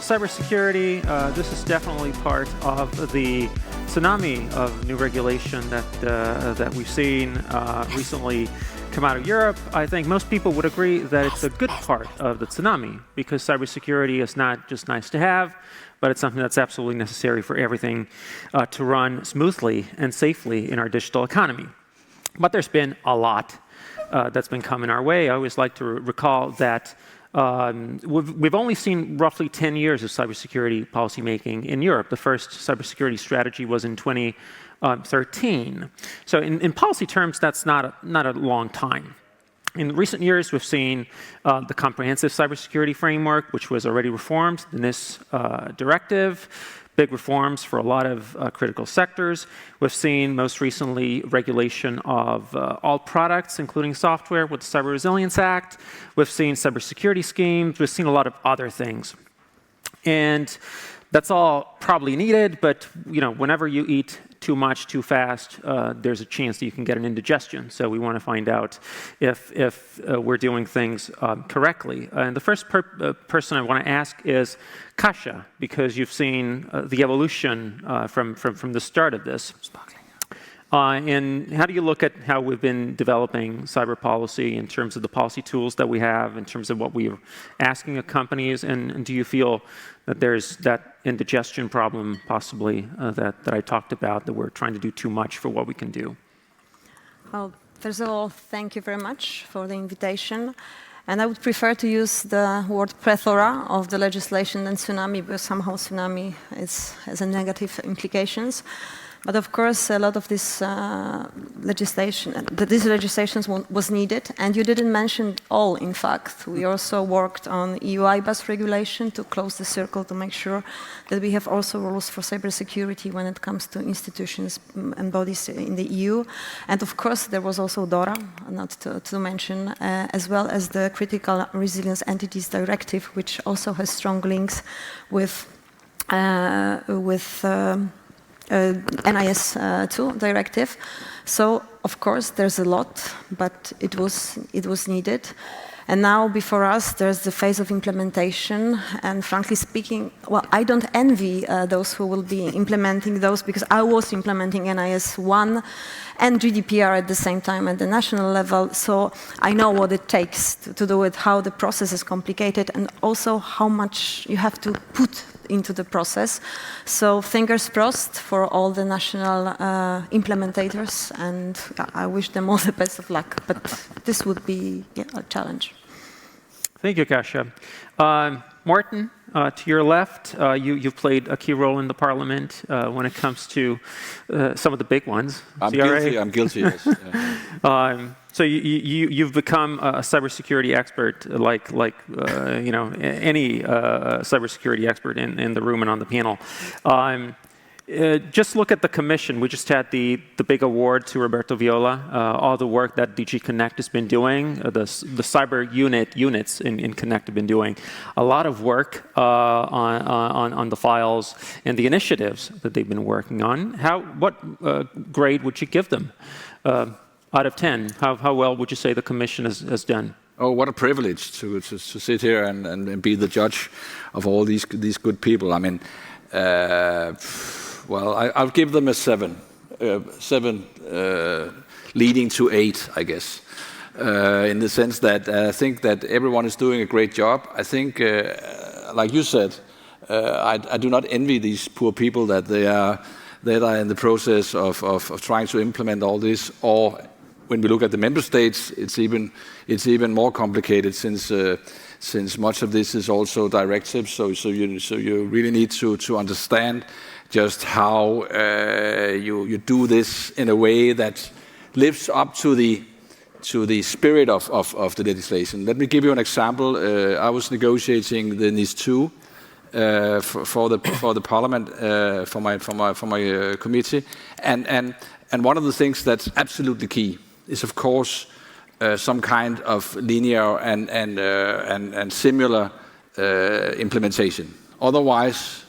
cybersecurity, this is definitely part of the tsunami of new regulation that we've seen recently come out of Europe. I think most people would agree that it's a good part of the tsunami because cybersecurity is not just nice to have, but it's something that's absolutely necessary for everything to run smoothly and safely in our digital economy. But there's been a lot that's been coming our way. I always like to recall that we've only seen roughly 10 years of cybersecurity policymaking in Europe. The first cybersecurity strategy was in 2013. So in policy terms, that's not a long time. In recent years, we've seen the comprehensive cybersecurity framework, which was already reformed, the NIS directive, big reforms for a lot of critical sectors. We've seen most recently regulation of all products, including software, with the Cyber Resilience Act. We've seen cybersecurity schemes. We've seen a lot of other things. And that's all probably needed, but whenever you eat too much, too fast, there's a chance that you can get an indigestion. So we want to find out if we're doing things correctly. And the first person I want to ask is Kasia, because you've seen the evolution from the start of this. And how do you look at how we've been developing cyber policy in terms of the policy tools that we have, in terms of what we're asking of companies, and do you feel that there's that indigestion problem possibly that I talked about, that we're trying to do too much for what we can do? Well, first of all, thank you very much for the invitation. And I would prefer to use the word plethora of the legislation than tsunami, because somehow tsunami has a negative implications. But of course, a lot of this these legislations was needed, and you didn't mention all, in fact. We also worked on EU IBAS regulation to close the circle to make sure that we have also rules for cybersecurity when it comes to institutions and bodies in the EU. And of course, there was also DORA, not to mention, as well as the Critical Resilience Entities Directive, which also has strong links with NIS2 directive. So, of course, there's a lot, but it was needed. And now, before us, there's the phase of implementation. And frankly speaking, well, I don't envy those who will be implementing those, because I was implementing NIS1 and GDPR at the same time at the national level. So I know what it takes to do it, how the process is complicated, and also how much you have to put into the process. So fingers crossed for all the national implementators, and I wish them all the best of luck. But this would be a challenge. Thank you, Kasia. Martin, to your left, you've played a key role in the parliament when it comes to some of the big ones. I'm guilty, yes. So you've become a cybersecurity expert, like any cybersecurity expert in the room and on the panel. Just look at the commission. We just had the big award to Roberto Viola, all the work that DG Connect has been doing, the cyber units in Connect have been doing. A lot of work on the files and the initiatives that they've been working on. What grade would you give them out of 10? How well would you say the commission has done? Oh, what a privilege to sit here and be the judge of all these good people. I mean, well, I'll give them a 7. 7 leading to 8, I guess, in the sense that I think that everyone is doing a great job. I think, like you said, I do not envy these poor people that they are in the process of trying to implement all this. Or when we look at the member states, it's even more complicated since much of this is also directives. So you really need to understand just how you do this in a way that lives up to the spirit of the legislation. Let me give you an example. I was negotiating the NIS2 for the Parliament, for my committee, and one of the things that's absolutely key is, of course, some kind of linear and similar implementation. Otherwise,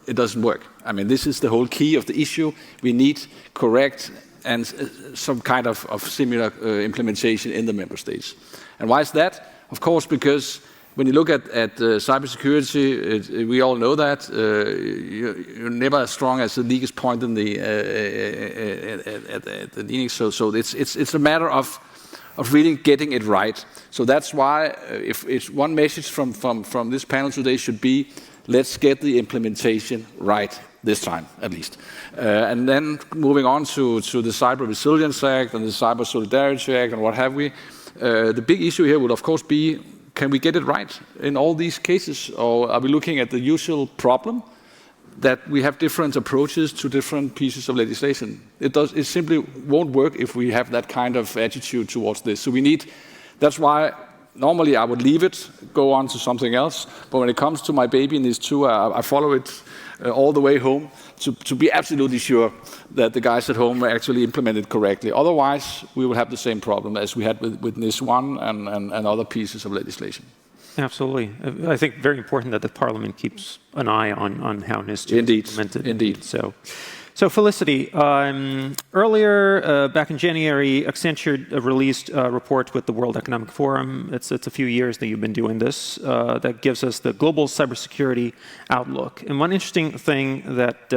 it doesn't work. I mean, this is the whole key of the issue. We need correct and some kind of similar implementation in the member states. And why is that? Of course, because when you look at cybersecurity, we all know that you're never as strong as the weakest point in the at the leading. So it's a matter of really getting it right. So that's why if one message from this panel today should be, let's get the implementation right this time, at least. And then moving on to the Cyber Resilience Act and the Cyber Solidarity Act and what have we, the big issue here will of course be, can we get it right in all these cases? Or are we looking at the usual problem that we have different approaches to different pieces of legislation? It simply won't work if we have that kind of attitude towards this. So that's why normally I would leave it, go on to something else. But when it comes to my baby and these two, I follow it all the way home to be absolutely sure that the guys at home actually implement it correctly. Otherwise, we will have the same problem as we had with NIS 1 and other pieces of legislation. Absolutely. I think very important that the Parliament keeps an eye on how NIS 2 is implemented. Indeed. So Felicity, earlier back in January, Accenture released a report with the World Economic Forum. It's a few years that you've been doing this that gives us the global cybersecurity outlook. And one interesting thing that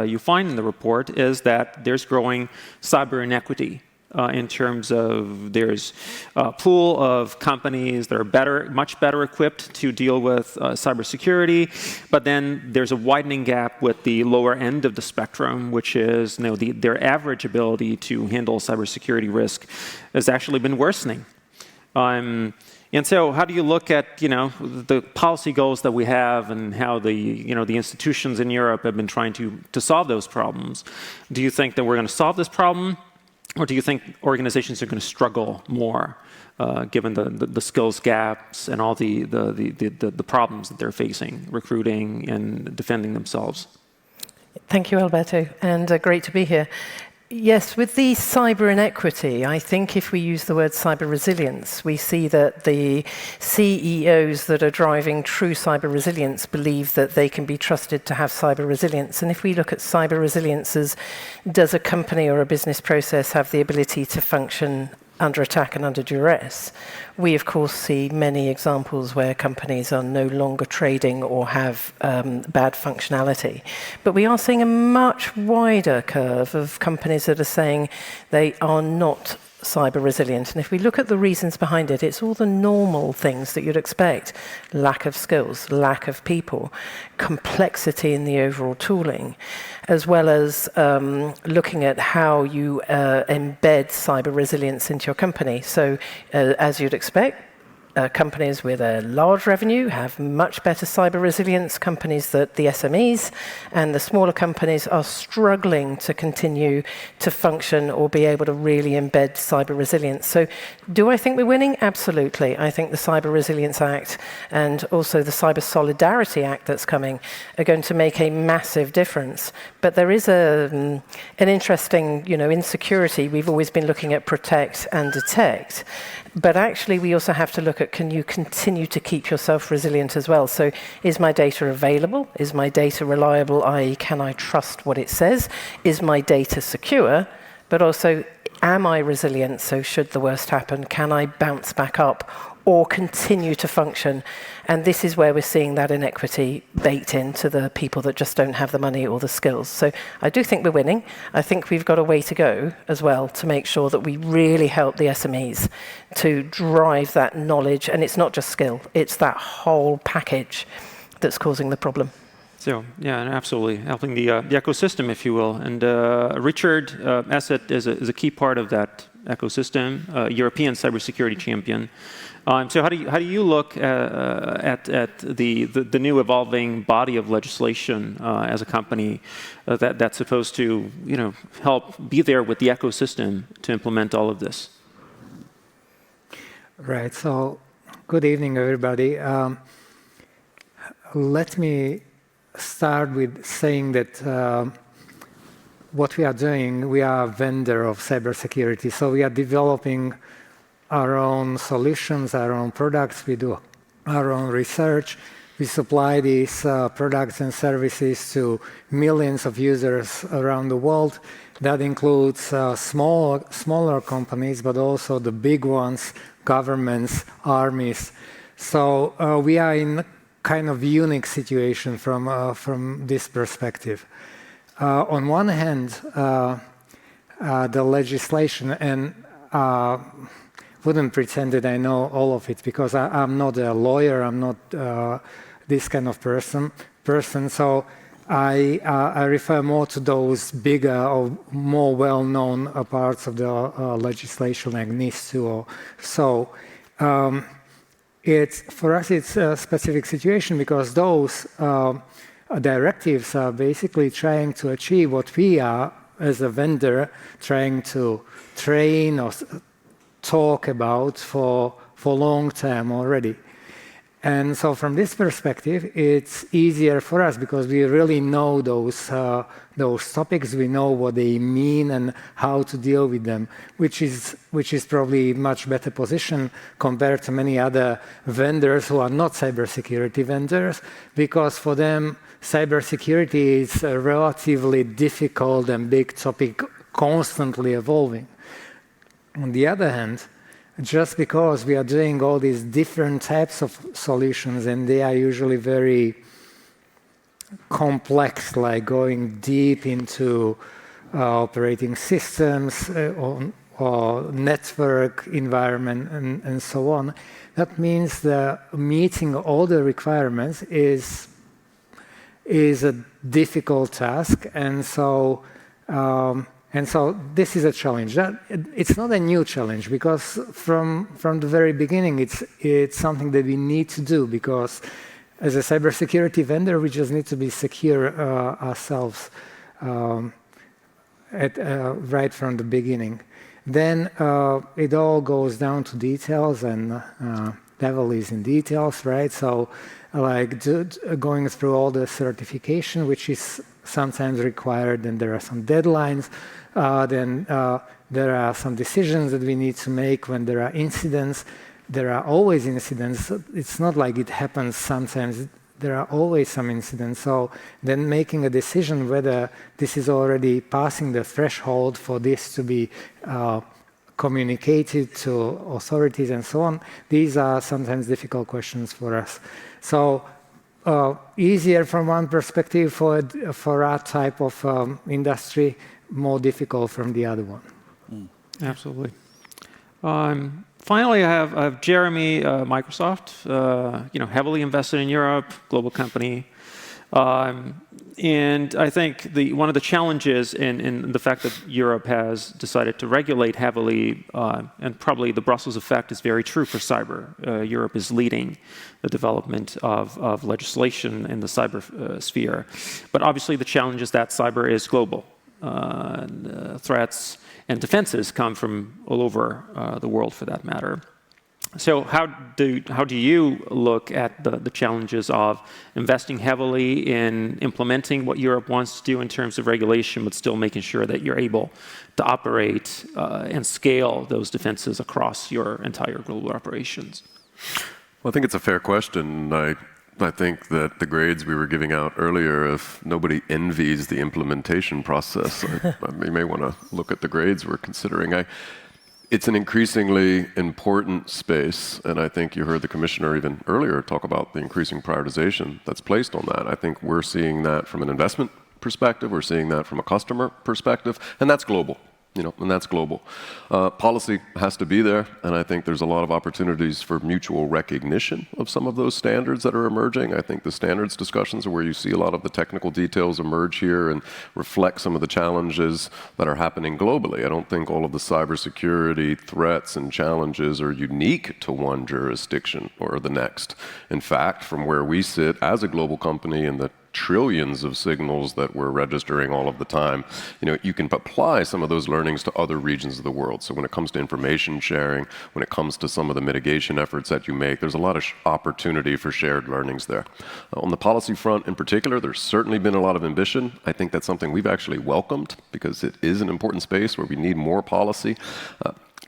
you find in the report is that there's growing cyber inequity. In terms of there's a pool of companies that are much better equipped to deal with cybersecurity, but then there's a widening gap with the lower end of the spectrum, which is their average ability to handle cybersecurity risk has actually been worsening. And so, how do you look at the policy goals that we have and how the institutions in Europe have been trying to solve those problems? Do you think that we're going to solve this problem? Or do you think organizations are going to struggle more, given the skills gaps and all the problems that they're facing, recruiting and defending themselves? Thank you, Alberto, and great to be here. Yes, with the cyber inequity, I think if we use the word cyber resilience, we see that the CEOs that are driving true cyber resilience believe that they can be trusted to have cyber resilience. And if we look at cyber resilience as, does a company or a business process have the ability to function under attack and under duress, we of course see many examples where companies are no longer trading or have bad functionality. But we are seeing a much wider curve of companies that are saying they are not cyber resilient. And if we look at the reasons behind it, it's all the normal things that you'd expect. Lack of skills, lack of people, complexity in the overall tooling, as well as looking at how you embed cyber resilience into your company. So as you'd expect, companies with a large revenue have much better cyber resilience. Companies that the SMEs and the smaller companies are struggling to continue to function or be able to really embed cyber resilience. So do I think we're winning? Absolutely. I think the Cyber Resilience Act and also the Cyber Solidarity Act that's coming are going to make a massive difference. But there is an interesting, insecurity. We've always been looking at protect and detect. But actually, we also have to look at, can you continue to keep yourself resilient as well? So is my data available? Is my data reliable, i.e. can I trust what it says? Is my data secure? But also, am I resilient? So should the worst happen, can I bounce back up or continue to function? And this is where we're seeing that inequity baked into the people that just don't have the money or the skills. So I do think we're winning. I think we've got a way to go as well to make sure that we really help the SMEs to drive that knowledge. And it's not just skill, it's that whole package that's causing the problem. So, yeah, absolutely. Helping the ecosystem, if you will. And Richard Asset is a key part of that ecosystem, European cybersecurity champion. So how do you look at the new evolving body of legislation as a company that's supposed to help be there with the ecosystem to implement all of this? Right. So good evening, everybody. Let me start with saying that what we are doing, we are a vendor of cybersecurity. So we are developing our own solutions, our own products. We do our own research. We supply these products and services to millions of users around the world. That includes smaller companies, but also the big ones, governments, armies. So we are in a kind of unique situation from this perspective. On one hand, the legislation, and wouldn't pretend that I know all of it because I'm not a lawyer, I'm not this kind of person. So I refer more to those bigger or more well-known parts of the legislation, like NIS2 or so. For us, it's a specific situation because those directives are basically trying to achieve what we are, as a vendor, trying to train or talk about for long term already. And so from this perspective, it's easier for us because we really know those topics, we know what they mean and how to deal with them, which is probably much better position compared to many other vendors who are not cybersecurity vendors, because for them, cybersecurity is a relatively difficult and big topic, constantly evolving. On the other hand, just because we are doing all these different types of solutions and they are usually very complex, like going deep into operating systems or network environment and so on, that means that meeting all the requirements is a difficult task, and so this is a challenge. It's not a new challenge because from the very beginning it's something that we need to do, because as a cybersecurity vendor we just need to be secure ourselves right from the beginning. Then it all goes down to details, and devil is in details, right? So like going through all the certification, which is sometimes required, and there are some deadlines. Then there are some decisions that we need to make when there are incidents. There are always incidents. It's not like it happens sometimes. There are always some incidents. So then making a decision whether this is already passing the threshold for this to be communicated to authorities and so on, these are sometimes difficult questions for us. So easier from one perspective for our type of industry, more difficult from the other one. Absolutely. Finally, I have Jeremy, Microsoft, heavily invested in Europe, global company. And I think one of the challenges in the fact that Europe has decided to regulate heavily, and probably the Brussels effect is very true for cyber. Europe is leading the development of legislation in the cyber sphere. But obviously the challenge is that cyber is global. Threats and defenses come from all over the world, for that matter. So how do you look at the challenges of investing heavily in implementing what Europe wants to do in terms of regulation, but still making sure that you're able to operate and scale those defenses across your entire global operations? Well, I think it's a fair question. I think that the grades we were giving out earlier, if nobody envies the implementation process, you may want to look at the grades we're considering. It's an increasingly important space, and I think you heard the commissioner even earlier talk about the increasing prioritization that's placed on that. I think we're seeing that from an investment perspective, we're seeing that from a customer perspective, and that's global. Policy has to be there, and I think there's a lot of opportunities for mutual recognition of some of those standards that are emerging. I think the standards discussions are where you see a lot of the technical details emerge here and reflect some of the challenges that are happening globally. I don't think all of the cybersecurity threats and challenges are unique to one jurisdiction or the next. In fact, from where we sit as a global company and the trillions of signals that we're registering all of the time, you can apply some of those learnings to other regions of the world. So when it comes to information sharing, when it comes to some of the mitigation efforts that you make, there's a lot of opportunity for shared learnings there. On the policy front in particular, there's certainly been a lot of ambition. I think that's something we've actually welcomed because it is an important space where we need more policy.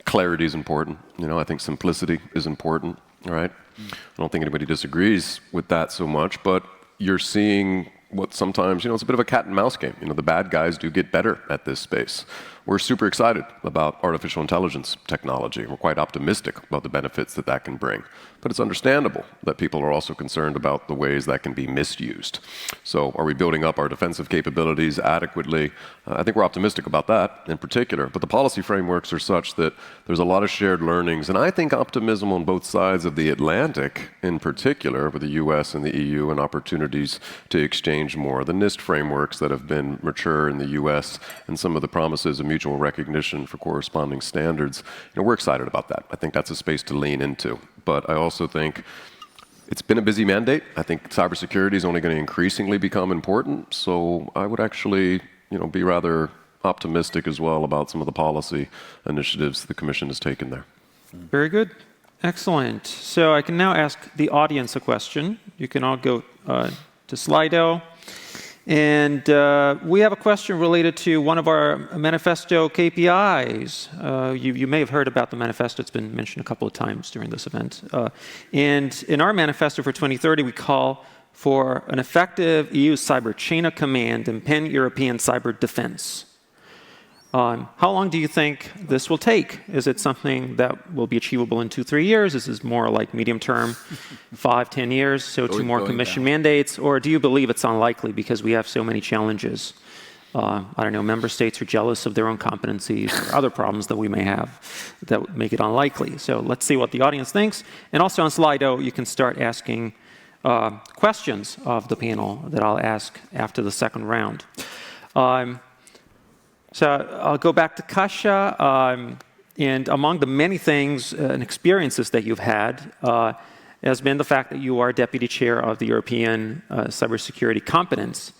Clarity is important. I think simplicity is important, right? I don't think anybody disagrees with that so much, but you're seeing what sometimes, it's a bit of a cat and mouse game. The bad guys do get better at this space. we're super excited about artificial intelligence technology. We're quite optimistic about the benefits that that can bring. But it's understandable that people are also concerned about the ways that can be misused. So are we building up our defensive capabilities adequately? I think we're optimistic about that in particular. But the policy frameworks are such that there's a lot of shared learnings. And I think optimism on both sides of the Atlantic, in particular, with the US and the EU, and opportunities to exchange more. The NIST frameworks that have been mature in the US and some of the promises of mutual recognition for corresponding standards, we're excited about that. I think that's a space to lean into. But I also think it's been a busy mandate. I think cybersecurity is only going to increasingly become important. So I would actually, be rather optimistic as well about some of the policy initiatives the Commission has taken there. Very good. Excellent. So I can now ask the audience a question. You can all go to Slido. And we have a question related to one of our manifesto KPIs. You may have heard about the manifesto. It's been mentioned a couple of times during this event. And in our manifesto for 2030, we call for an effective EU cyber chain of command and pan-European cyber defense. How long do you think this will take? Is it something that will be achievable in 2-3 years? Is this more like medium term, 5-10 years, so 2 more Commission mandates? Or do you believe it's unlikely because we have so many challenges? I don't know, member states are jealous of their own competencies or other problems that we may have that would make it unlikely. So let's see what the audience thinks. And also on Slido, you can start asking questions of the panel that I'll ask after the second round. So I'll go back to Kasia, and among the many things and experiences that you've had has been the fact that you are deputy chair of the European Cybersecurity Competence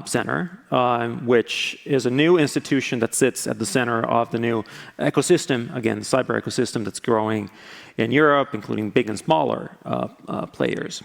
Center, which is a new institution that sits at the center of the new ecosystem, again, the cyber ecosystem that's growing in Europe, including big and smaller players.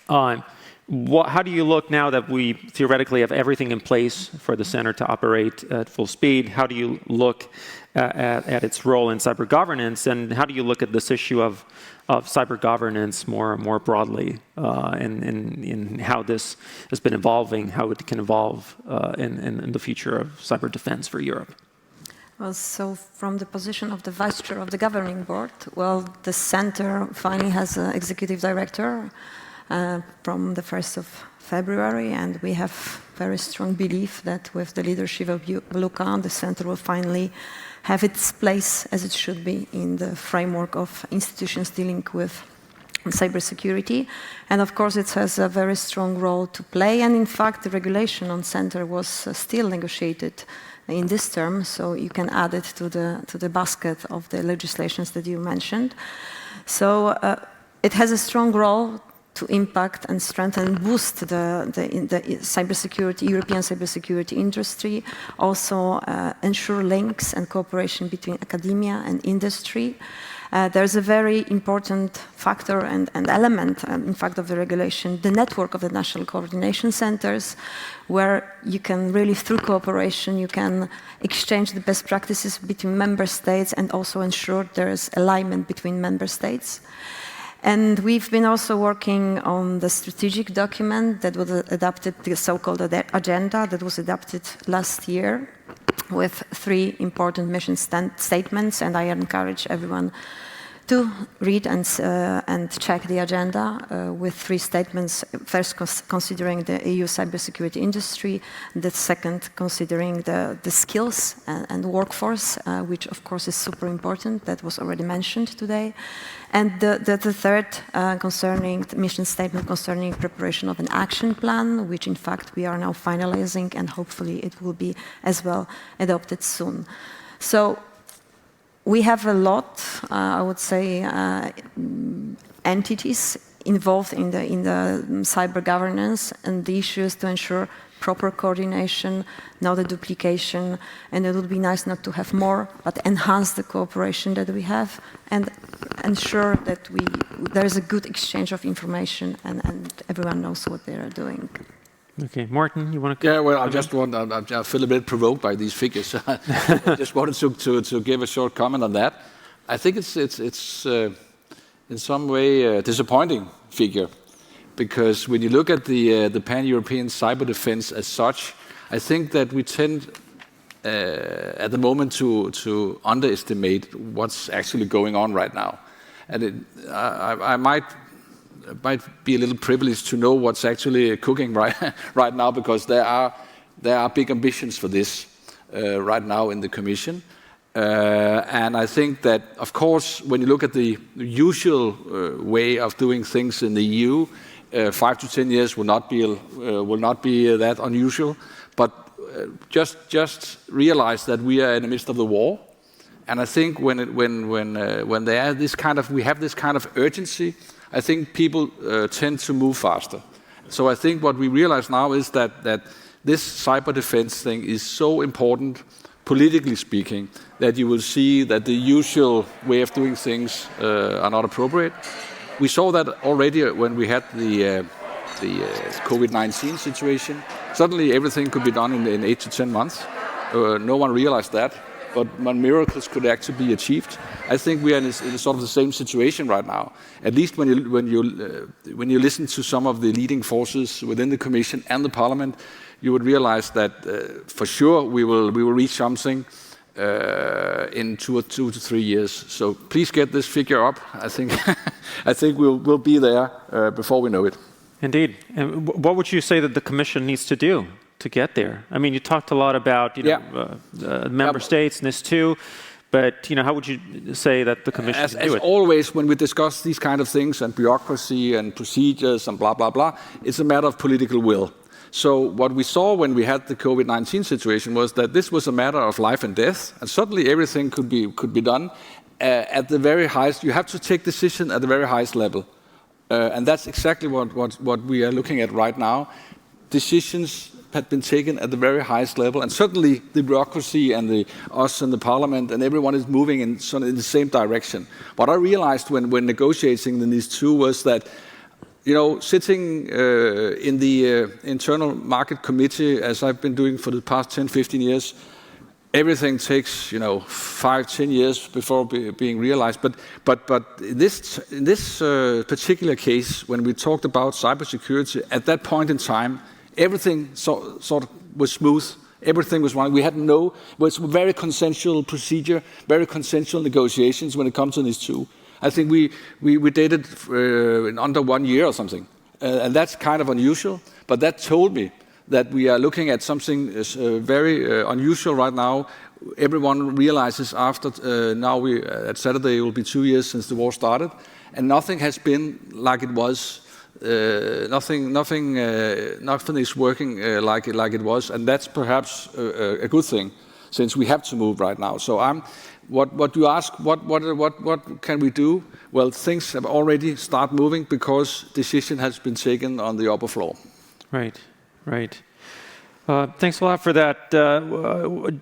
How do you look now that we theoretically have everything in place for the center to operate at full speed? How do you look at its role in cyber governance, and how do you look at this issue of cyber governance more broadly, and how this has been evolving, how it can evolve in the future of cyber defense for Europe? Well, so from the position of the vice chair of the governing board, well, the center finally has an executive director from the 1st of February, and we have very strong belief that with the leadership of Luca, the center will finally have its place as it should be in the framework of institutions dealing with cybersecurity. And of course, it has a very strong role to play. And in fact, the regulation on center was still negotiated in this term, so you can add it to the basket of the legislations that you mentioned. So it has a strong role to impact and strengthen and boost the cybersecurity, European cybersecurity industry, also ensure links and cooperation between academia and industry. There's a very important factor and element, in fact, of the regulation, the network of the national coordination centers, where you can really, through cooperation, you can exchange the best practices between member states and also ensure there is alignment between member states. And we've been also working on the strategic document that was adopted, the so-called agenda that was adopted last year with 3 important mission statements, and I encourage everyone to read and check the agenda with 3 statements. First, considering the EU cybersecurity industry. The second, considering the skills and workforce, which of course is super important. That was already mentioned today. And the third, concerning the mission statement concerning preparation of an action plan, which in fact we are now finalizing, and hopefully it will be as well adopted soon. So we have a lot, I would say, entities involved in the cyber governance, and the issue is to ensure proper coordination, not a duplication, and it would be nice not to have more, but enhance the cooperation that we have and ensure that there is a good exchange of information and everyone knows what they are doing. Okay, Martin, you want to? Yeah, well, I feel a bit provoked by these figures. I just wanted to give a short comment on that. I think it's in some way a disappointing figure, because when you look at the pan-European cyber defense as such, I think that we tend at the moment to underestimate what's actually going on right now. And I might be a little privileged to know what's actually cooking right now, because there are big ambitions for this right now in the Commission. And I think that, of course, when you look at the usual way of doing things in the EU, 5 to 10 years will not be that unusual. But just realize that we are in the midst of the war, and I think when there are we have this kind of urgency, I think people tend to move faster. So I think what we realize now is that this cyber defense thing is so important, politically speaking, that you will see that the usual way of doing things are not appropriate. We saw that already when we had the COVID-19 situation. Suddenly everything could be done in 8 to 10 months. No one realized that, but miracles could actually be achieved. I think we are in sort of the same situation right now. At least when you listen to some of the leading forces within the Commission and the Parliament, you would realize that for sure we will reach something in 2 to 3 years. So please get this figure up. I think we'll be there before we know it. Indeed. And what would you say that the Commission needs to do to get there? I mean, you talked a lot about member states, NIS2, but how would you say that the Commission should do it? As always, when we discuss these kind of things and bureaucracy and procedures and blah, blah, blah, it's a matter of political will. So what we saw when we had the COVID-19 situation was that this was a matter of life and death, and suddenly everything could be done at the very highest. You have to take decision at the very highest level. And that's exactly what we are looking at right now. Decisions had been taken at the very highest level, and certainly the bureaucracy and us and the Parliament and everyone is moving in the same direction. What I realized when negotiating the NIS2 was that, sitting in the Internal Market Committee, as I've been doing for the past 10, 15 years, everything takes 5, 10 years before being realized. But in this particular case, when we talked about cybersecurity, at that point in time, everything sort of was smooth. Everything was running. It was a very consensual procedure, very consensual negotiations when it comes to these two. I think we did it in under 1 year or something, and that's kind of unusual. But that told me that we are looking at something very unusual right now. Everyone realizes after now at Saturday it will be 2 years since the war started, and nothing has been like it was. Nothing is working like it was, and that's perhaps a good thing, since we have to move right now. So what you ask, what can we do? Well, things have already started moving because decision has been taken on the upper floor. Right. Thanks a lot for that.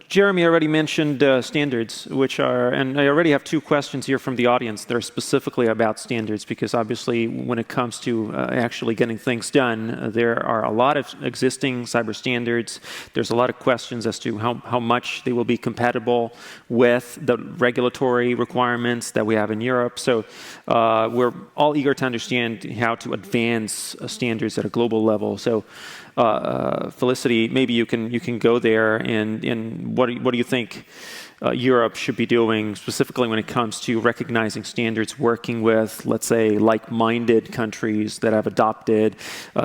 Jeremy already mentioned standards, which are, and I already have 2 questions here from the audience that are specifically about standards, because obviously when it comes to actually getting things done, there are a lot of existing cyber standards. There's a lot of questions as to how much they will be compatible with the regulatory requirements that we have in Europe. So we're all eager to understand how to advance standards at a global level. So Felicity, maybe you can go there, and what do you think Europe should be doing specifically when it comes to recognizing standards, working with, let's say, like-minded countries that have adopted?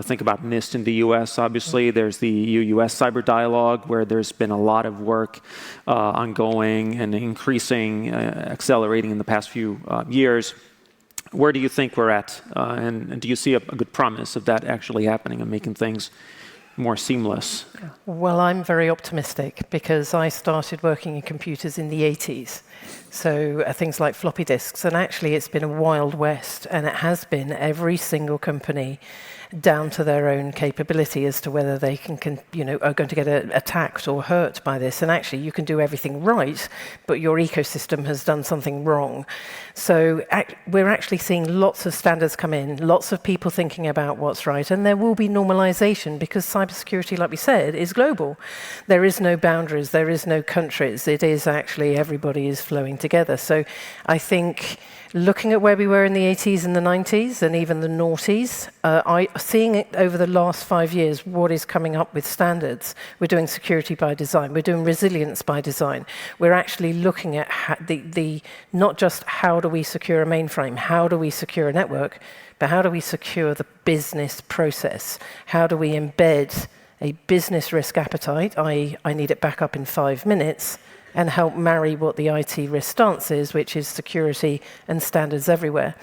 Think about NIST in the US, obviously. There's the EU-US cyber dialogue, where there's been a lot of work ongoing and increasing, accelerating in the past few years. Where do you think we're at? And do you see a good promise of that actually happening and making things more seamless? Well, I'm very optimistic, because I started working in computers in the 80s. So things like floppy disks, and actually it's been a wild west, and it has been every single company down to their own capability as to whether they are going to get attacked or hurt by this. And actually, you can do everything right, but your ecosystem has done something wrong. So we're actually seeing lots of standards come in, lots of people thinking about what's right, and there will be normalization, because cybersecurity, like we said, is global. There is no boundaries, there is no countries. It is actually everybody is flowing together. So I think looking at where we were in the 80s and the 90s and even the noughties, seeing it over the last 5 years, what is coming up with standards. We're doing security by design. We're doing resilience by design. We're actually looking at not just how do we secure a mainframe, how do we secure a network, but how do we secure the business process? How do we embed a business risk appetite, i.e. I need it back up in 5 minutes, and help marry what the IT risk stance is, which is security and standards everywhere.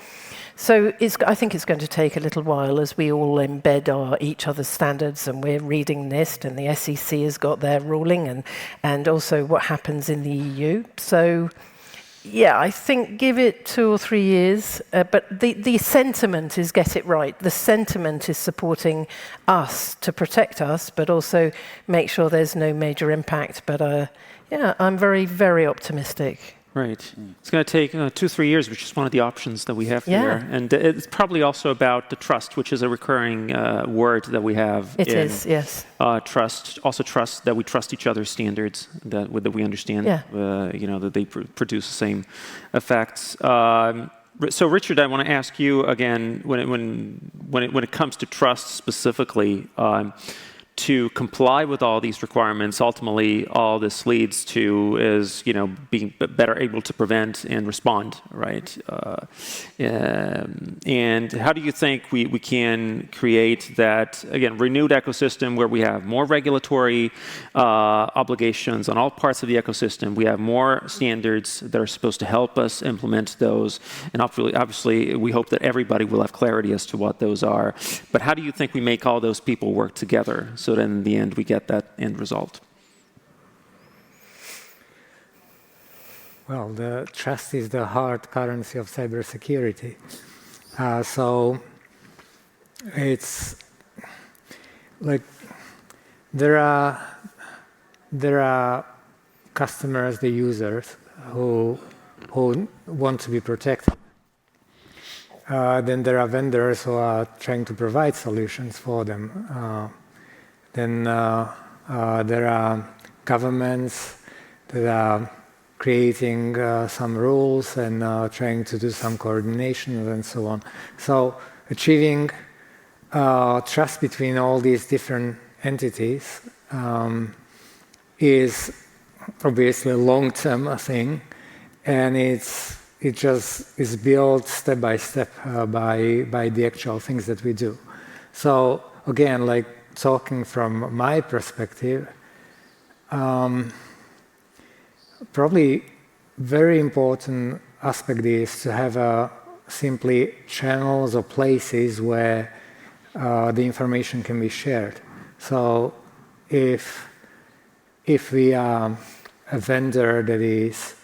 So I think it's going to take a little while as we all embed each other's standards, and we're reading NIST, and the SEC has got their ruling, and also what happens in the EU. So yeah, I think give it 2 or 3 years, but the sentiment is get it right. The sentiment is supporting us to protect us, but also make sure there's no major impact. But yeah, I'm very, very optimistic. Right. It's going to take 2 or 3 years, which is one of the options that we have here. And it's probably also about the trust, which is a recurring word that we have. It is, yes. Trust, also trust that we trust each other's standards, that we understand, that they produce the same effects. So, Richard, I want to ask you again, when it comes to trust specifically, to comply with all these requirements, ultimately all this leads to is, being better able to prevent and respond, right? And how do you think we can create that, again, renewed ecosystem where we have more regulatory obligations on all parts of the ecosystem, we have more standards that are supposed to help us implement those, and obviously we hope that everybody will have clarity as to what those are. But how do you think we make all those people work together so that in the end we get that end result? Well, the trust is the hard currency of cybersecurity. So it's like there are customers, the users, who want to be protected. Then there are vendors who are trying to provide solutions for them. Then there are governments that are creating some rules and trying to do some coordination and so on. So achieving trust between all these different entities is obviously a long-term thing, and it just is built step by step by the actual things that we do. So again, like talking from my perspective, probably very important aspect is to have simply channels or places where the information can be shared. So if we are a vendor that is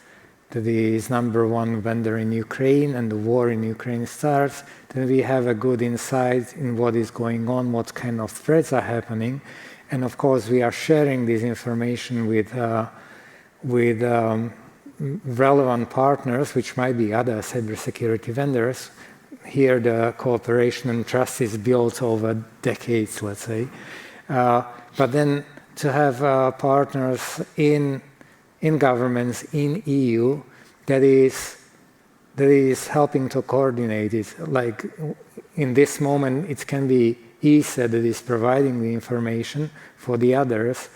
#1 vendor in Ukraine and the war in Ukraine starts, then we have a good insight in what is going on, what kind of threats are happening. And of course, we are sharing this information with relevant partners, which might be other cybersecurity vendors. Here, the cooperation and trust is built over decades, let's say. But then to have partners in governments, in EU, that is helping to coordinate it. Like in this moment, it can be ESA that is providing the information for the others.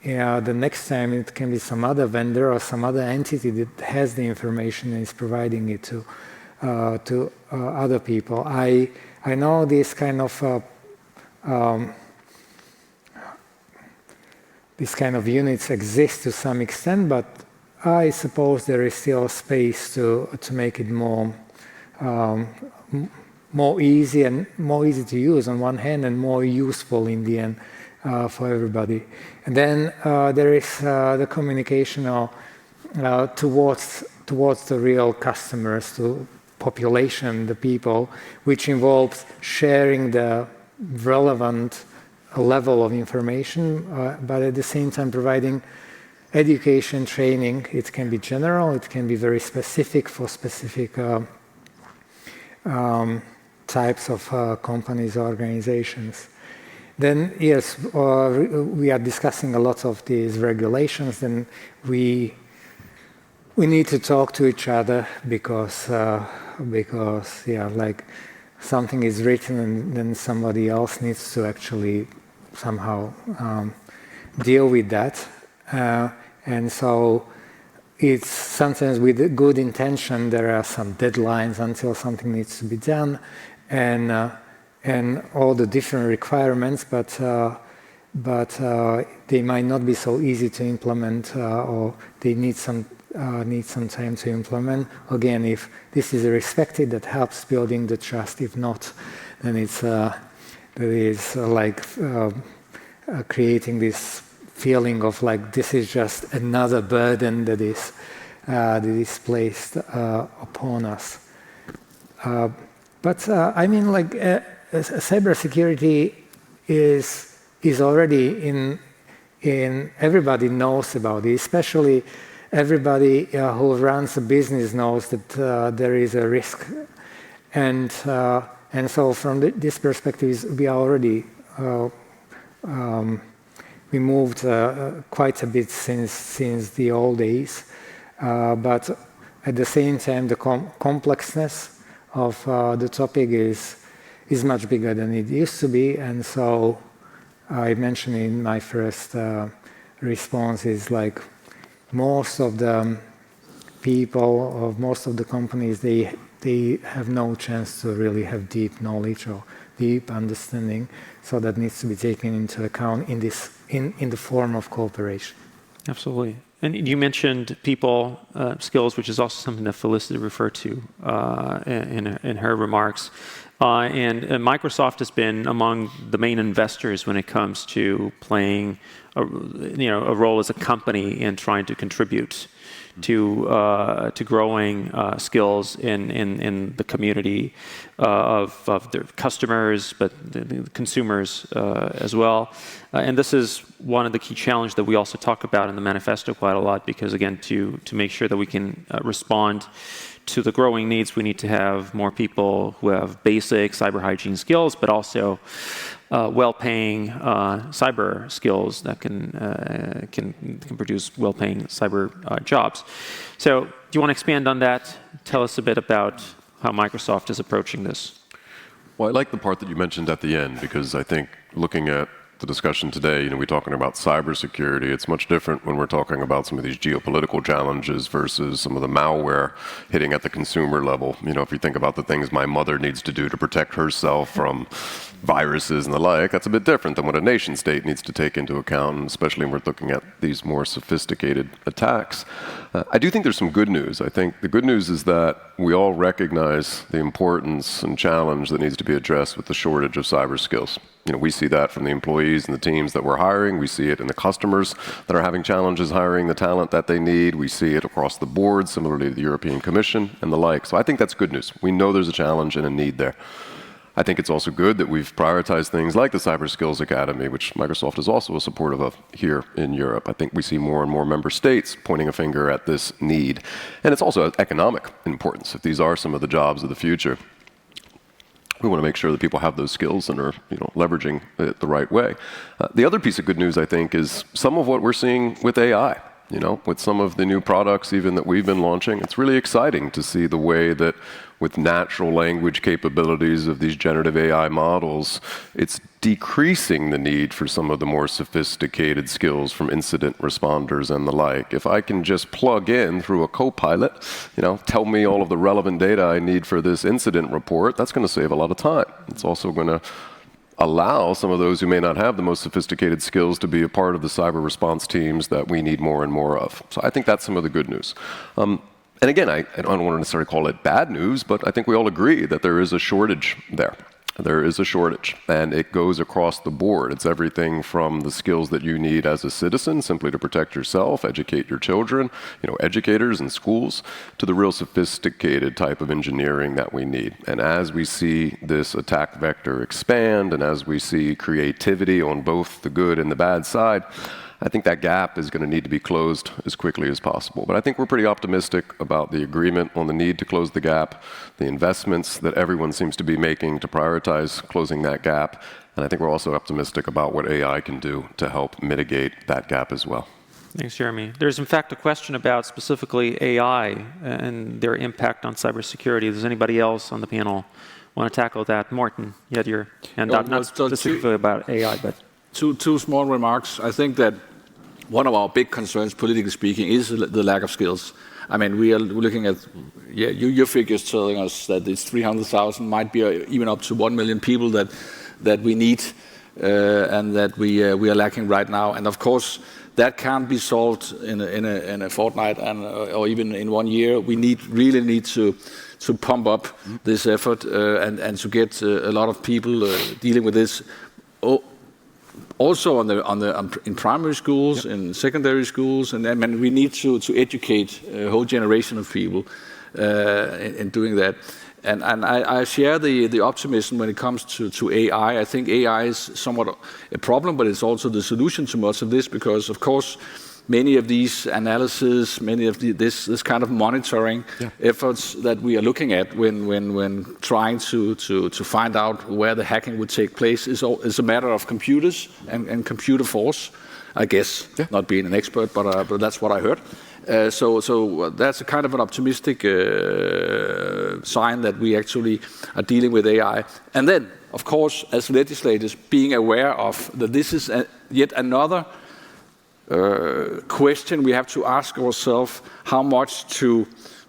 The next time it can be some other vendor or some other entity that has the information and is providing it to other people. I know this kind of units exist to some extent, but I suppose there is still space to make it more easy to use on one hand, and more useful in the end for everybody. And then there is the communication towards the real customers, to population, the people, which involves sharing the relevant level of information, but at the same time providing education, training. It can be general, it can be very specific for specific types of companies or organizations. Then yes, we are discussing a lot of these regulations. Then we need to talk to each other because yeah, like something is written and then somebody else needs to actually somehow deal with that. And so it's sometimes with good intention, there are some deadlines until something needs to be done, and all the different requirements, but they might not be so easy to implement, or they need some time to implement. Again, if this is respected, that helps building the trust. If not, then it's like creating this feeling of like this is just another burden that is placed upon us. But I mean, like cybersecurity is already in everybody knows about it, especially everybody who runs a business knows that there is a risk, and so from this perspective, we are already we moved quite a bit since the old days, but at the same time, the complexness of the topic is much bigger than it used to be, and so I mentioned in my first response is like most of the people of most of the companies, they have no chance to really have deep knowledge or deep understanding, so that needs to be taken into account in the form of cooperation. Absolutely. And you mentioned people skills, which is also something that Felicity referred to in her remarks. And Microsoft has been among the main investors when it comes to playing a role as a company in trying to contribute to growing skills in the community of their customers, but the consumers as well. And this is one of the key challenges that we also talk about in the manifesto quite a lot, because again, to make sure that we can respond to the growing needs, we need to have more people who have basic cyber hygiene skills, but also well-paying cyber skills that can produce well-paying cyber jobs. So, do you want to expand on that? Tell us a bit about how Microsoft is approaching this. Well, I like the part that you mentioned at the end, because I think looking at the discussion today, we're talking about cybersecurity. It's much different when we're talking about some of these geopolitical challenges versus some of the malware hitting at the consumer level. If you think about the things my mother needs to do to protect herself from viruses and the like, that's a bit different than what a nation state needs to take into account, and especially when we're looking at these more sophisticated attacks. I do think there's some good news. I think the good news is that we all recognize the importance and challenge that needs to be addressed with the shortage of cyber skills. We see that from the employees and the teams that we're hiring. We see it in the customers that are having challenges hiring the talent that they need. We see it across the board, similarly to the European Commission and the like. So I think that's good news. We know there's a challenge and a need there. I think it's also good that we've prioritized things like the Cyber Skills Academy, which Microsoft is also supportive of here in Europe. I think we see more and more member states pointing a finger at this need. And it's also economic importance. If these are some of the jobs of the future, we want to make sure that people have those skills and are leveraging it the right way. The other piece of good news, I think, is some of what we're seeing with AI. With some of the new products even that we've been launching, it's really exciting to see the way that with natural language capabilities of these generative AI models, it's decreasing the need for some of the more sophisticated skills from incident responders and the like. If I can just plug in through a co-pilot, tell me all of the relevant data I need for this incident report, that's going to save a lot of time. It's also going to allow some of those who may not have the most sophisticated skills to be a part of the cyber response teams that we need more and more of. So I think that's some of the good news. And again, I don't want to necessarily call it bad news, but I think we all agree that there is a shortage there. There is a shortage, and it goes across the board. It's everything from the skills that you need as a citizen, simply to protect yourself, educate your children, educators and schools, to the real sophisticated type of engineering that we need. And as we see this attack vector expand, and as we see creativity on both the good and the bad side, I think that gap is going to need to be closed as quickly as possible. But I think we're pretty optimistic about the agreement on the need to close the gap, the investments that everyone seems to be making to prioritize closing that gap. And I think we're also optimistic about what AI can do to help mitigate that gap as well. Thanks, Jeremy. There's in fact a question about specifically AI and their impact on cybersecurity. Does anybody else on the panel want to tackle that? Morten, you had your hand up, not specifically about AI, but... Two small remarks. I think that one of our big concerns, politically speaking, is the lack of skills. I mean, we are looking at, your figures telling us that it's 300,000, might be even up to 1 million people that we need and that we are lacking right now. And of course, that can't be solved in a fortnight or even in 1 year. We really need to pump up this effort and to get a lot of people dealing with this. Also in primary schools, in secondary schools, and we need to educate a whole generation of people in doing that. And I share the optimism when it comes to AI. I think AI is somewhat a problem, but it's also the solution to much of this, because of course many of these analysis, many of this kind of monitoring efforts that we are looking at when trying to find out where the hacking would take place is a matter of computers and computer force, I guess. Not being an expert, but that's what I heard. So that's a kind of an optimistic sign that we actually are dealing with AI. And then, of course, as legislators, being aware of that this is yet another question we have to ask ourselves, how much to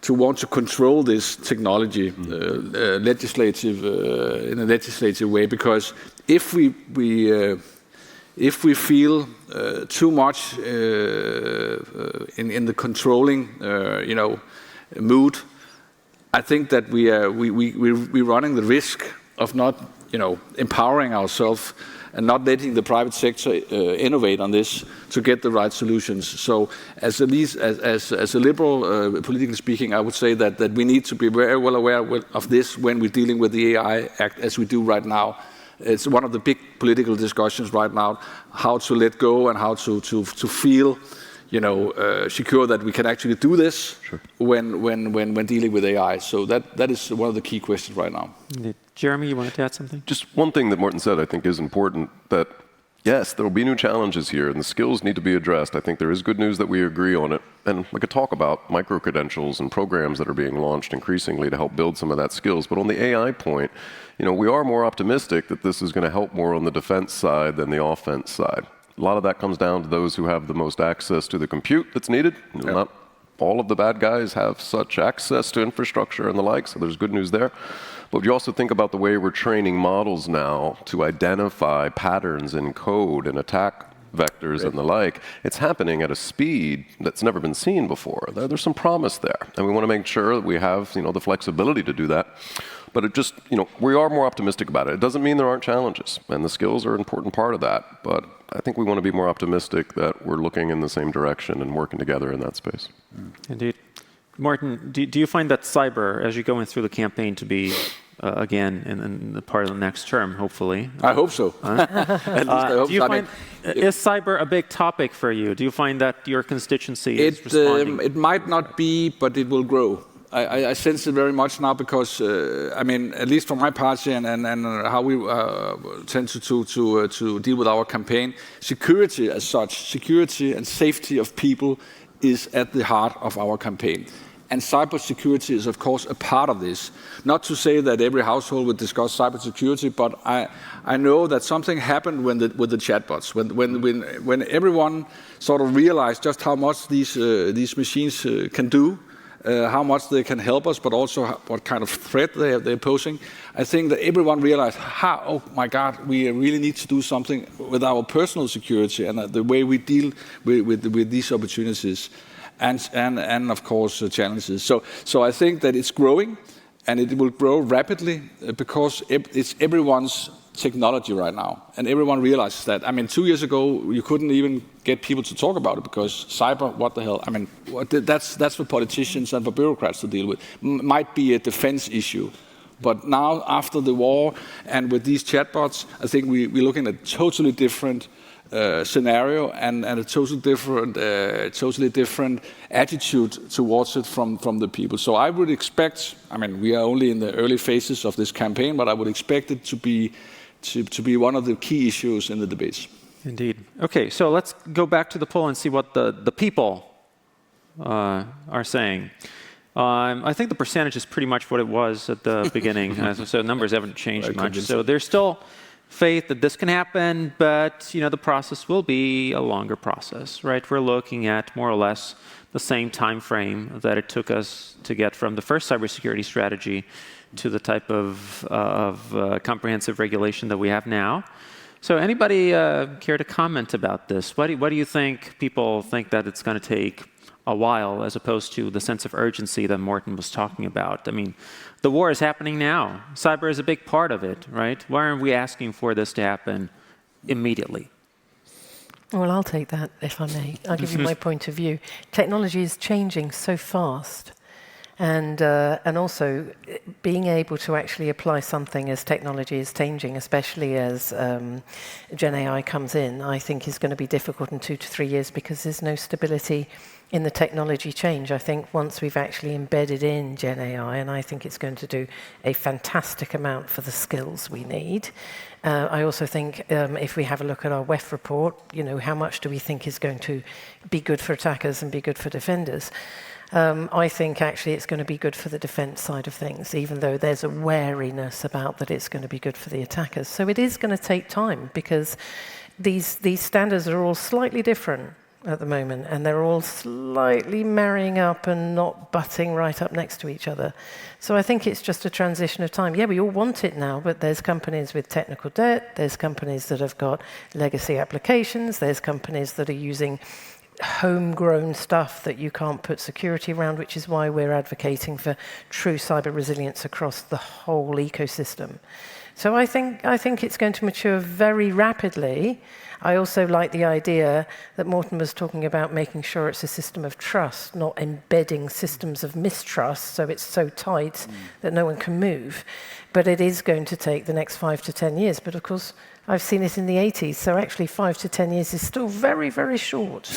want to control this technology in a legislative way, because if we feel too much in the controlling mood, I think that we're running the risk of not empowering ourselves and not letting the private sector innovate on this to get the right solutions. So as a liberal, politically speaking, I would say that we need to be very well aware of this when we're dealing with the AI Act as we do right now. It's one of the big political discussions right now, how to let go and how to feel secure that we can actually do this when dealing with AI. So that is one of the key questions right now. Jeremy, you wanted to add something? Just one thing that Morten said I think is important, that yes, there will be new challenges here and the skills need to be addressed. I think there is good news that we agree on it. And we could talk about micro-credentials and programs that are being launched increasingly to help build some of that skills. But on the AI point, we are more optimistic that this is going to help more on the defense side than the offense side. A lot of that comes down to those who have the most access to the compute that's needed. Not all of the bad guys have such access to infrastructure and the like, so there's good news there. But you also think about the way we're training models now to identify patterns in code and attack vectors and the like. It's happening at a speed that's never been seen before. There's some promise there, and we want to make sure that we have the flexibility to do that. But it just, we are more optimistic about it. It doesn't mean there aren't challenges, and the skills are an important part of that. But I think we want to be more optimistic that we're looking in the same direction and working together in that space. Indeed. Martin, do you find that cyber, as you're going through the campaign, to be, again, in the part of the next term, hopefully? I hope so. At least I hope so. Is cyber a big topic for you? Do you find that your constituency is responding? It might not be, but it will grow. I sense it very much now because, at least for my party and how we tend to deal with our campaign, security as such, security and safety of people is at the heart of our campaign. And cybersecurity is, of course, a part of this. Not to say that every household would discuss cybersecurity, but I know that something happened with the chatbots. When everyone sort of realized just how much these machines can do, how much they can help us, but also what kind of threat they're posing. I think that everyone realized, oh my God, we really need to do something with our personal security and the way we deal with these opportunities and of course, challenges. So I think that it's growing, and it will grow rapidly because it's everyone's technology right now, and everyone realizes that. 2 years ago, you couldn't even get people to talk about it because cyber, what the hell? That's for politicians and for bureaucrats to deal with. Might be a defense issue. But now, after the war and with these chatbots, I think we're looking at totally different scenario and a totally different attitude towards it from the people. So I would expect, I mean, we are only in the early phases of this campaign, but I would expect it to be one of the key issues in the debates. Indeed. Okay, so let's go back to the poll and see what the people are saying. I think the percentage is pretty much what it was at the beginning, so numbers haven't changed much. So there's still faith that this can happen, but the process will be a longer process, right? We're looking at more or less the same time frame that it took us to get from the first cybersecurity strategy to the type of comprehensive regulation that we have now. So anybody care to comment about this? What do you think people think that it's going to take a while as opposed to the sense of urgency that Morten was talking about? I mean, the war is happening now. Cyber is a big part of it, right? Why aren't we asking for this to happen immediately? Well, I'll take that, if I may. I'll give you my point of view. Technology is changing so fast. And also being able to actually apply something as technology is changing, especially as Gen AI comes in, I think is going to be difficult in 2 to 3 years because there's no stability in the technology change. I think once we've actually embedded in Gen AI, and I think it's going to do a fantastic amount for the skills we need. I also think if we have a look at our WEF report, how much do we think is going to be good for attackers and be good for defenders? I think actually it's going to be good for the defense side of things, even though there's a wariness about that it's going to be good for the attackers. So it is going to take time because these standards are all slightly different at the moment, and they're all slightly marrying up and not butting right up next to each other. So I think it's just a transition of time. Yeah, we all want it now, but there's companies with technical debt, there's companies that have got legacy applications, there's companies that are using homegrown stuff that you can't put security around, which is why we're advocating for true cyber resilience across the whole ecosystem. So I think it's going to mature very rapidly. I also like the idea that Morten was talking about making sure it's a system of trust, not embedding systems of mistrust, so it's so tight that no one can move. But it is going to take the next 5 to 10 years. But of course, I've seen it in the 80s, so actually 5 to 10 years is still very, very short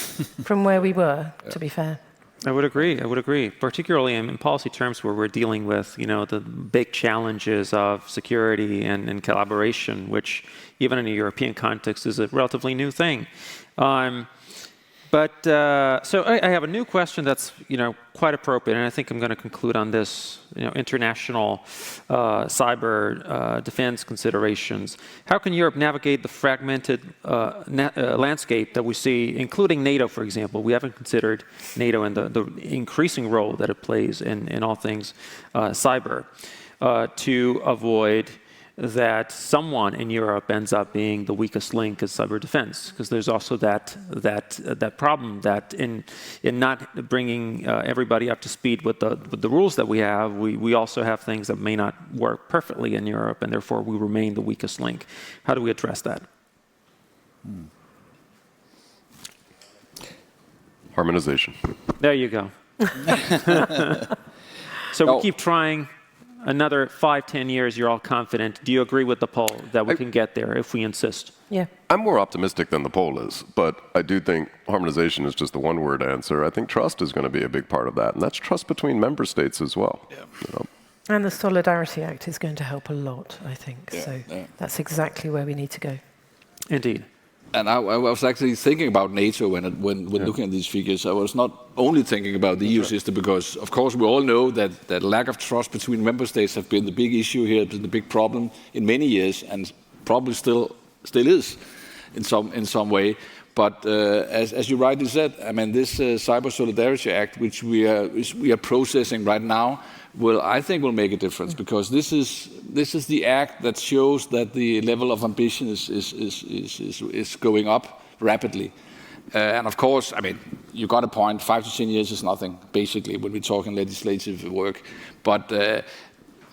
from where we were, to be fair. I would agree, particularly in policy terms where we're dealing with, the big challenges of security and collaboration, which even in a European context is a relatively new thing. So I have a new question that's, quite appropriate, and I think I'm going to conclude on this, international cyber defense considerations. How can Europe navigate the fragmented landscape that we see, including NATO, for example? We haven't considered NATO and the increasing role that it plays in all things cyber, to avoid that someone in Europe ends up being the weakest link in cyber defense, because there's also that problem that in not bringing everybody up to speed with the rules that we have, we also have things that may not work perfectly in Europe, and therefore we remain the weakest link. How do we address that? Harmonization. There you go. So we keep trying. Another 5-10 years, you're all confident. Do you agree with the poll that we can get there if we insist? Yeah. I'm more optimistic than the poll is, but I do think harmonization is just the one-word answer. I think trust is going to be a big part of that, and that's trust between member states as well. Yeah. And the Solidarity Act is going to help a lot, I think. That's exactly where we need to go. Indeed. And I was actually thinking about NATO when looking at these figures. I was not only thinking about the EU system because, of course, we all know that lack of trust between member states have been the big issue here, been the big problem in many years, and probably still is in some way. But as you rightly said, I mean, this Cyber Solidarity Act, which we are processing right now, I think will make a difference because this is the act that shows that the level of ambition is going up rapidly. And of course, I mean, you got a point. 5 to 10 years is nothing, basically, when we're talking legislative work. But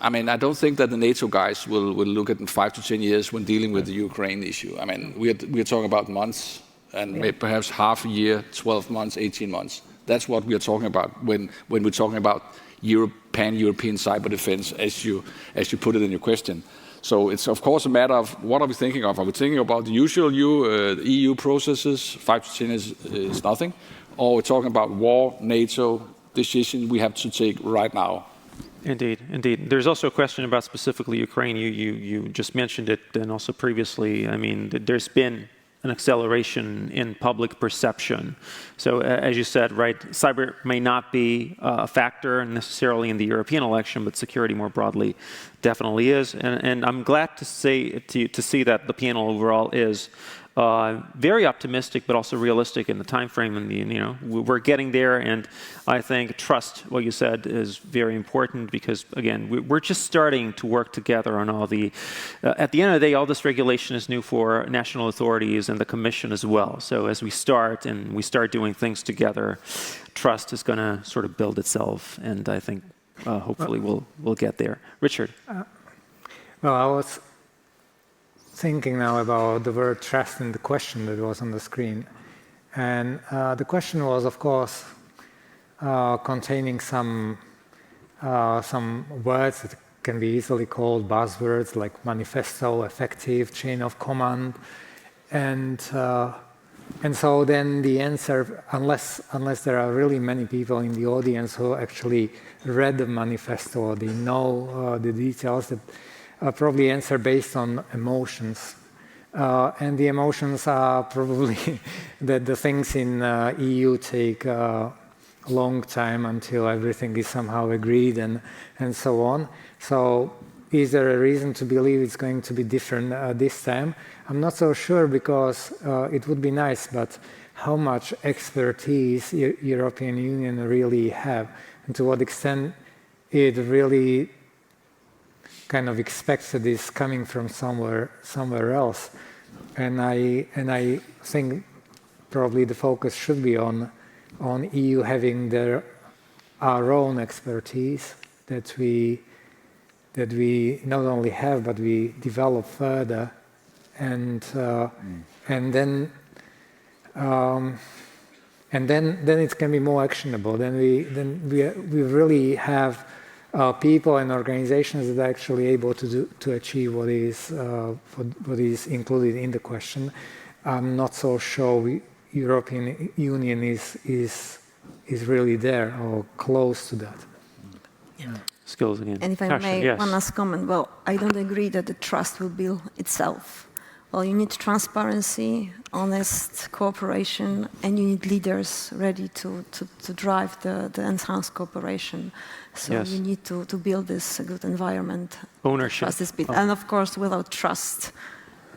I mean, I don't think that the NATO guys will look at in 5 to 10 years when dealing with the Ukraine issue. I mean, we're talking about months and maybe perhaps half a year, 12 months, 18 months. That's what we are talking about when we're talking about Pan-European cyber defense, as you put it in your question. So it's of course a matter of what are we thinking of? Are we thinking about the usual EU processes, 5 to 10 is nothing? Or we're talking about war, NATO, decision we have to take right now? Indeed, indeed. There's also a question about specifically Ukraine. You just mentioned it, and also previously. I mean, there's been an acceleration in public perception. So, as you said, right, cyber may not be a factor necessarily in the European election, but security more broadly definitely is. And I'm glad to see that the panel overall is very optimistic, but also realistic in the time frame. And we're getting there. And I think trust, what you said, is very important because, again, we're just starting to work together on all the. At the end of the day, all this regulation is new for national authorities and the Commission as well. So as we start doing things together, trust is going to sort of build itself. And I think hopefully we'll get there. Richard. Well, I was thinking now about the word trust in the question that was on the screen. And the question was, of course, containing some words that can be easily called buzzwords like manifesto, effective, chain of command. And so then the answer, unless there are really many people in the audience who actually read the manifesto or they know the details, that probably answer based on emotions. And the emotions are probably that the things in EU take a long time until everything is somehow agreed and so on. So is there a reason to believe it's going to be different this time? I'm not so sure because it would be nice, but how much expertise European Union really have and to what extent it really kind of expects that it's coming from somewhere else, and I think probably the focus should be on EU having our own expertise that we not only have but we develop further, and then it can be more actionable. Then we really have people and organizations that are actually able to achieve what is included in the question. I'm not so sure European Union is really there or close to that. Yeah. Skills again. And if I may, yes. One last comment. Well, I don't agree that the trust will build itself. Well, you need transparency, honest cooperation, and you need leaders ready to drive the enhanced cooperation. So you need to build this good environment. Ownership. And of course, without trust,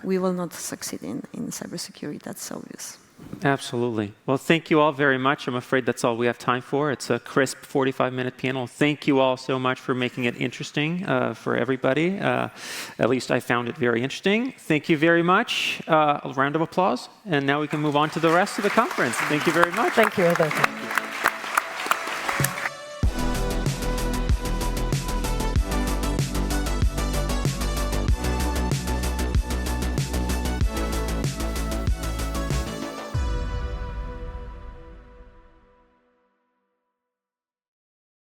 we will not succeed in cybersecurity. That's obvious. Absolutely. Well, thank you all very much. I'm afraid that's all we have time for. It's a crisp 45-minute panel. Thank you all so much for making it interesting for everybody. At least I found it very interesting. Thank you very much. A round of applause. And now we can move on to the rest of the conference. Thank you very much. Thank you, Alberto.